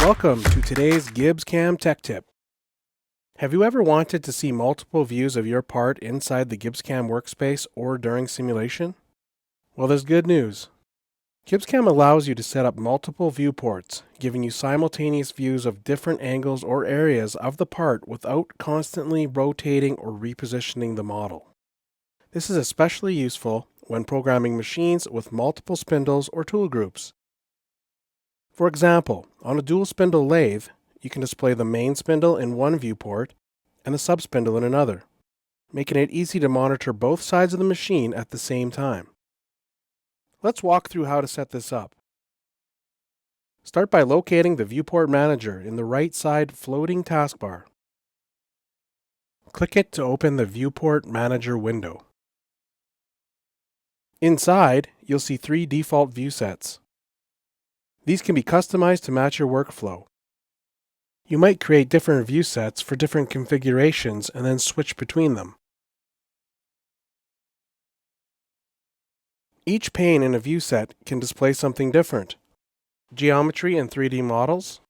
Welcome to today's GibbsCAM Tech Tip. Have you ever wanted to see multiple views of your part inside the GibbsCAM workspace or during simulation? Well, there's good news. GibbsCAM allows you to set up multiple viewports, giving you simultaneous views of different angles or areas of the part without constantly rotating or repositioning the model. This is especially useful when programming machines with multiple spindles or tool groups. For example, on a dual spindle lathe, you can display the main spindle in one viewport and the sub-spindle in another, making it easy to monitor both sides of the machine at the same time. Let's walk through how to set this up. Start by locating the Viewport Manager in the right side floating taskbar. Click it to open the Viewport Manager window. Inside, you'll see 3 default view sets. These can be customized to match your workflow. You might create different view sets for different configurations and then switch between them. Each pane in a view set can display something different: geometry and 3D models,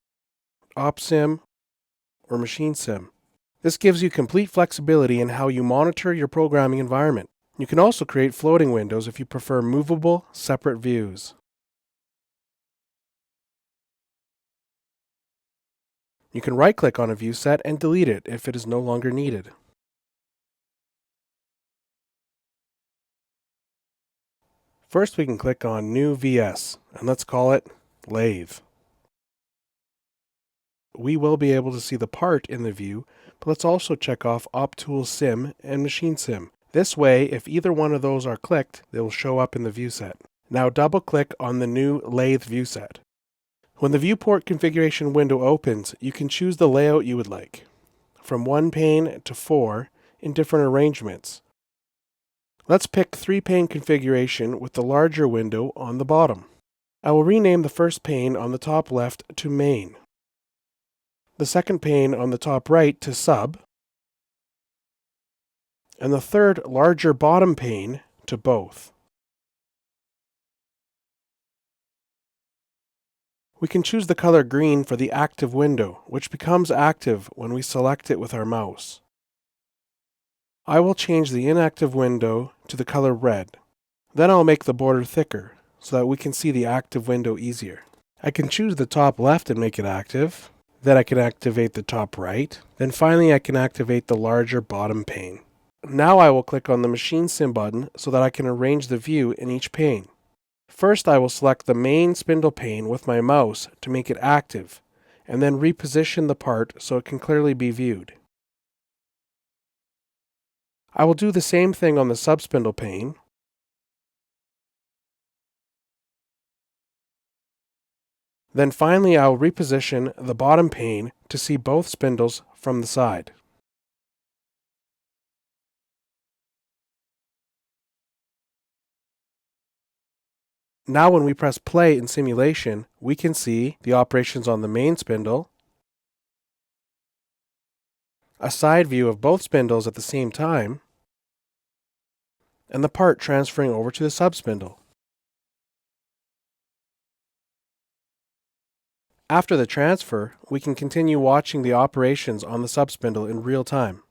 OpSim, or Machine Sim. This gives you complete flexibility in how you monitor your programming environment. You can also create floating windows if you prefer movable, separate views. You can right-click on a view set and delete it if it is no longer needed. First, we can click on New VS, and let's call it Lathe. We will be able to see the part in the view, but let's also check off OpTool Sim and Machine Sim. This way, if either one of those are clicked, they will show up in the view set. Now double-click on the new Lathe view set. When the viewport configuration window opens, you can choose the layout you would like, from 1 pane to 4 in different arrangements. Let's pick 3-pane configuration with the larger window on the bottom. I will rename the first pane on the top left to Main, the second pane on the top right to Sub, and the third larger bottom pane to Both. We can choose the color green for the active window, which becomes active when we select it with our mouse. I will change the inactive window to the color red. Then I'll make the border thicker so that we can see the active window easier. I can choose the top left and make it active. Then I can activate the top right. Then finally I can activate the larger bottom pane. Now I will click on the Machine Sim button so that I can arrange the view in each pane. First, I will select the main spindle pane with my mouse to make it active, and then reposition the part so it can clearly be viewed. I will do the same thing on the sub-spindle pane, then finally I will reposition the bottom pane to see both spindles from the side. Now when we press play in simulation, we can see the operations on the main spindle, a side view of both spindles at the same time, and the part transferring over to the sub-spindle. After the transfer, we can continue watching the operations on the sub-spindle in real time.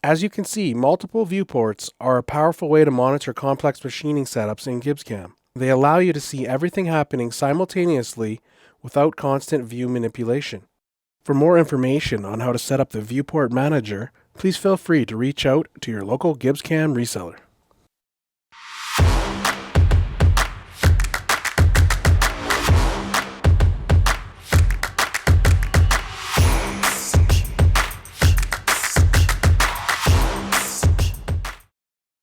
As you can see, multiple viewports are a powerful way to monitor complex machining setups in GibbsCAM. They allow you to see everything happening simultaneously without constant view manipulation. For more information on how to set up the Viewport Manager, please feel free to reach out to your local GibbsCAM reseller.